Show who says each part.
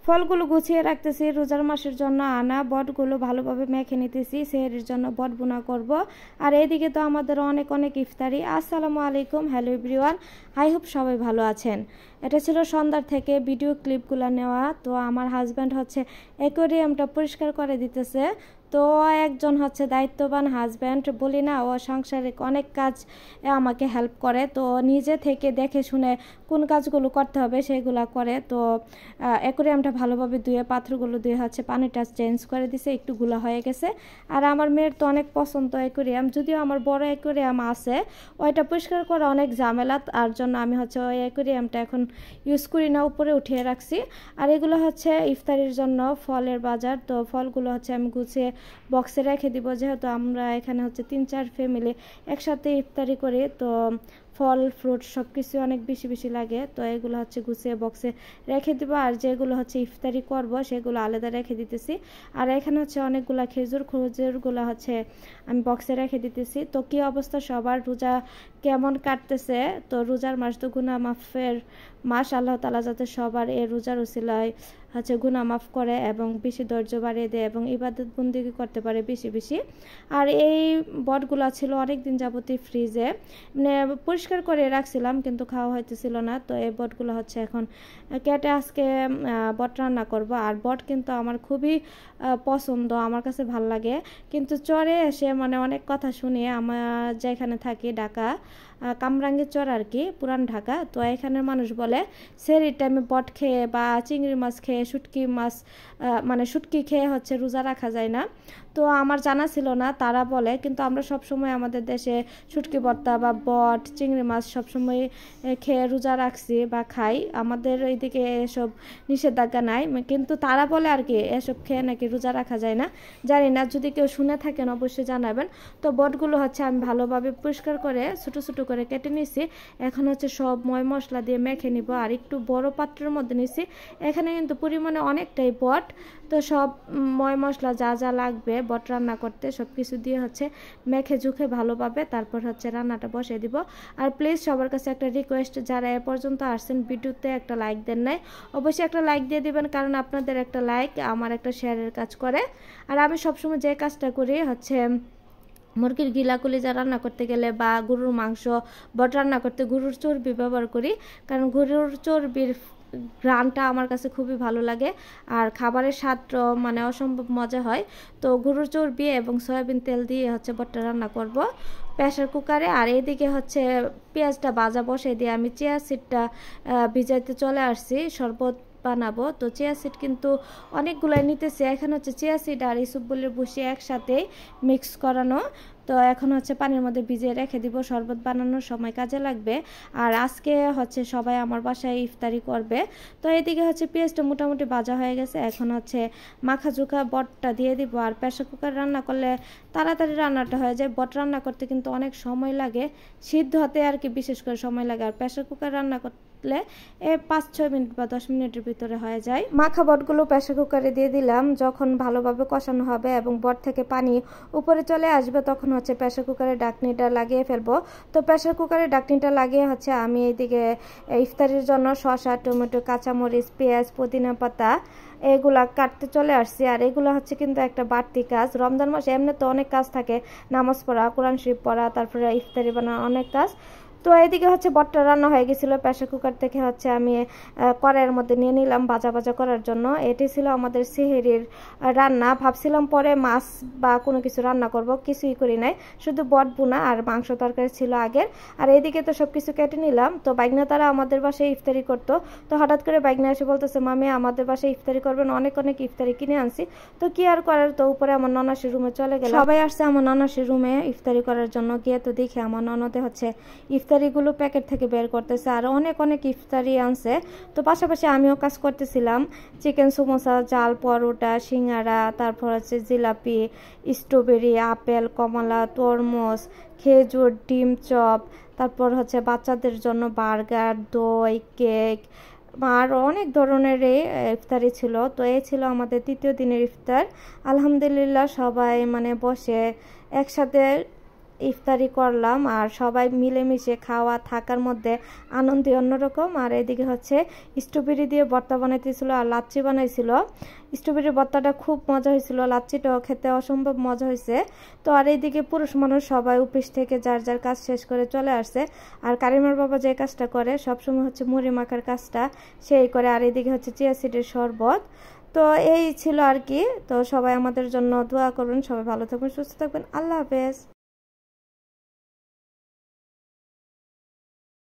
Speaker 1: ফলগুলো গুছিয়ে রাখতেছি রোজার মাসের জন্য আনা বটগুলো ভালোভাবে মেখে নিতেছি সেহরির জন্য বট বোনা করব। আর এদিকে তো আমাদের অনেক অনেক ইফতারি। আসসালামু আলাইকুম, হ্যালো এভরিওয়ান, আই হোপ সবাই ভালো আছেন। এটা ছিল সন্ধ্যার থেকে ভিডিও ক্লিপগুলো নেওয়া। তো আমার হাজব্যান্ড হচ্ছে অ্যাকোয়ারিয়ামটা পরিষ্কার করে দিতেছে। তো একজন হচ্ছে দায়িত্ববান হাজব্যান্ড, বলি না, ও সাংসারিক অনেক কাজ আমাকে হেল্প করে। তো নিজে থেকে দেখে শুনে কোন কাজগুলো করতে হবে সেগুলো করে। তো অ্যাকোয়ারিয়ামটা ভালোভাবে ধুয়ে পাথরগুলো ধুয়ে হচ্ছে পানিটা চেঞ্জ করে দিছে, একটু গুলা হয়ে গেছে। আর আমার মেয়ের তো অনেক পছন্দ অ্যাকোয়ারিয়াম, যদিও আমার বড় অ্যাকোয়ারিয়াম আছে, ওইটা পরিষ্কার করা অনেক ঝামেলা। তার জন্য আমি হচ্ছে ওই অ্যাকোয়ারিয়ামটা এখন ইউজ করি না, উপরে উঠিয়ে রাখছি। আর এগুলো হচ্ছে ইফতারির জন্য ফলের বাজার। তো ফলগুলো হচ্ছে আমি গুছিয়ে বক্সে রেখে দিব, যেহেতু আমরা এখানে হচ্ছে 3-4 ফ্যামিলি একসাথে ইফতারি করি। তো ফল ফ্রুট সব কিছু অনেক বেশি বেশি লাগে। তো এগুলো হচ্ছে গুছিয়ে বক্সে রেখে দিব, আর যেগুলো হচ্ছে ইফতারি করব সেগুলো আলাদা রেখে দিতেছি। আর এখানে হচ্ছে অনেকগুলা খেজুরগুলো হচ্ছে আমি বক্সে রেখে দিতেছি। তো কি অবস্থা সবার, রোজা কেমন কাটতেছে? তো রোজার মাস তো গুনাহ মাফের মাস, আল্লাহ তাআলা যাতে সবার এই রোজার উসিলায় হচ্ছে গুনাহ মাফ করে এবং বেশি ধৈর্য বাড়িয়ে দেয় এবং ইবাদত বন্দেগী করতে পারে বেশি বেশি। আর এই বটগুলা ছিল অনেক দিন যাবতীয় ফ্রিজে, মানে পরিষ্কার করে রাখছিলাম কিন্তু খাওয়া হইতেছিল না। তো এই বটগুলো হচ্ছে এখন কেটে আজকে বট রান্না করব। আর বট কিন্তু আমার খুবই পছন্দ, আমার কাছে ভাল লাগে। কিন্তু চরে এসে মানে অনেক কথা শুনি, আমার যেখানে থাকি ঢাকা কামরাঙ্গীর চর আর কি, পুরান ঢাকা। তো এখানের মানুষ বলে সেহরির টাইমে বট খেয়ে বা চিংড়ি মাছ খেয়ে শুটকি মাছ মানে শুটকি খেয়ে হচ্ছে রোজা রাখা যায় না। তো আমার জানা ছিল না, তারা বলে। কিন্তু আমরা সব সময় আমাদের দেশে শুটকি ভর্তা বা বট চিংড়ি মাছ সবসময় খেয়ে রোজা রাখছি বা খাই, আমাদের এইদিকে এসব নিষেধাজ্ঞা নাই। কিন্তু তারা বলে আর কি এসব খেয়ে নাকি রোজা রাখা যায় না, জানি না, যদি কেউ শুনে থাকেন অবশ্যই জানাবেন। তো বটগুলো হচ্ছে আমি ভালোভাবে পরিষ্কার করে ছোটো ছোটো করে কেটে নিছি। এখন হচ্ছে সব ময় মশলা দিয়ে মেখে নিব। আর একটু বড় পাত্রের মধ্যে নিছি, এখানে কিন্তু পরিমাণে অনেকটাই বট। তো সব ময় মশলা যা যা লাগবে বট রান্না করতে সব কিছু দিয়ে হচ্ছে মেখে ঝুঁকে ভালোভাবে তারপর হচ্ছে রান্নাটা বসিয়ে দিব। আর প্লিজ সবার কাছে একটা রিকোয়েস্ট, যারা এ পর্যন্ত আসছেন ভিডিওতে একটা লাইক দেন নাই, অবশ্যই একটা লাইক দিয়ে দিবেন, কারণ আপনাদের একটা লাইক আমার একটা শেয়ারের কাজ করে। আর আমি সবসময় যে কাজটা করি হচ্ছে মুরগির গিলা কলিজা রান্না করতে গেলে বা গরুর মাংস বট রান্না করতে গরুর চর্বি ব্যবহার করি, কারণ গরুর চর্বির ঘ্রাণটা আমার কাছে খুবই ভালো লাগে আর খাবারের স্বাদটাও মানে অসম্ভব মজা হয়। তো গরুর চর্বি এবং সয়াবিন তেল দিয়ে হচ্ছে বটটা রান্না করব প্রেসার কুকারে। আর এদিকে হচ্ছে পেঁয়াজটা ভাজা বসে দিয়ে আমি চিয়া সিডটা ভিজাইতে চলে আসছি, শরবত বানাবো। তো চিয়া সিড কিন্তু অনেকগুলাই নিতেছি, এখানে হচ্ছে চিয়া সিড আর ইসবগুলের ভুসি একসাথে মিক্স করানো। তো এখন হচ্ছে পানির মধ্যে ভিজিয়ে রেখে দিব, শরবত বানানোর সময় কাজে লাগবে। আর আজকে হচ্ছে সবাই আমার বাসায় ইফতারি করবে। তো এদিকে হচ্ছে পেঁয়াজটা মোটামুটি ভাজা হয়ে গেছে, এখন হচ্ছে মাখা জুখা বটটা দিয়ে দিব। আর প্রেসার কুকার রান্না করলে তাড়াতাড়ি রান্নাটা হয়ে যায়, বট রান্না করতে কিন্তু অনেক সময় লাগে, সিদ্ধ হতে আর কি বিশেষ করে সময় লাগে। আর প্রেসার কুকার রান্না করতে 5-6 মিনিট বা 10 মিনিটের ভিতরে হয়ে যায়। মাখা বটগুলো প্রেসার কুকারে দিয়ে দিলাম, যখন ভালোভাবে কষানো হবে এবং বট থেকে পানি উপরে চলে আসবে তখন হচ্ছে প্রেসার কুকারের ঢাকনিটা লাগিয়ে ফেলবো। তো প্রেসার কুকারের ঢাকনিটা লাগিয়ে হচ্ছে আমি এইদিকে ইফতারির জন্য শসা, টমেটো, কাঁচামরিচ, পেঁয়াজ, পুদিনা পাতা এগুলা কাটতে চলে আসছি। আর এগুলো হচ্ছে কিন্তু একটা বাড়তি কাজ, রমজান মাসে এমনি তো অনেক কাজ থাকে, নামাজ পড়া, কোরআন শরীফ পড়া, তারপরে ইফতারি বানানো, অনেক কাজ। তো এইদিকে হচ্ছে বটটা রান্না হয়ে গেছিলো, প্রেসার কুকার থেকে হচ্ছে আমি কড়াইয়ের মধ্যে নিয়ে নিলাম ভাজা ভাজা করার জন্য। এটি ছিল আমাদের সেহরির রান্না। ভাবছিলাম পরে মাছ বা কোনো কিছু রান্না করব, কিছুই করি নাই, শুধু বট বোনা আর মাংস তরকারি ছিল আগের। আর এইদিকে তো সব কিছু কেটে নিলাম। তো বাইগনা তারা আমাদের বাসায় ইফতারি করতো, তো হঠাৎ করে বাইগনা এসে বলতেছে মামি আমাদের বাসায় ইফতারি করবেন, অনেক অনেক ইফতারি কিনে আনছি। তো কি আর করার, তো উপরে আমার ননাসির রুমে চলে গেল, সবাই আসছে আমার ননাসির রুমে ইফতারি করার জন্য। গিয়ে তো দেখি আমার ননদে হচ্ছে ইফতারিগুলো প্যাকেট থেকে বের করতেছে আর অনেক অনেক ইফতারি আনছে। তো পাশাপাশি আমিও কাজ করতেছিলাম, চিকেন সমোসা, জাল পরোটা, সিঙ্গারা, তারপর হচ্ছে জিলাপি, স্ট্রবেরি, আপেল, কমলা, তরমুজ, খেজুর, ডিম চপ, তারপর হচ্ছে বাচ্চাদের জন্য বার্গার, দই, কেক, আর অনেক ধরনের ইফতারি ছিল। তো এই ছিল আমাদের 3য় দিনের ইফতার। আলহামদুলিল্লাহ সবাই মানে বসে একসাথে ইফতারি করলাম আর সবাই মিলেমিশে খাওয়া থাকার মধ্যে আনন্দই অন্যরকম। আর এদিকে হচ্ছে স্ট্রবেরি দিয়ে ভর্তা বানাইতেছিল আর লাচ্ছি বানাইছিল। স্ট্রবেরির ভর্তাটা খুব মজা হয়েছিল, লাচ্ছিটাও খেতে অসম্ভব মজা হয়েছে। তো আর এইদিকে পুরুষ মানুষ সবাই অফিস থেকে যার যার কাজ শেষ করে চলে আসছে। আর কারিমার বাবা যে কাজটা করে সবসময় হচ্ছে মুড়ি মাখার কাজটা সেই করে। আর এইদিকে হচ্ছে চিয়া সিডের শরবত। তো এই ছিল আর কি। তো সবাই আমাদের জন্য দোয়া করবেন, সবাই ভালো থাকবেন, সুস্থ থাকবেন। আল্লাহ হাফেজ।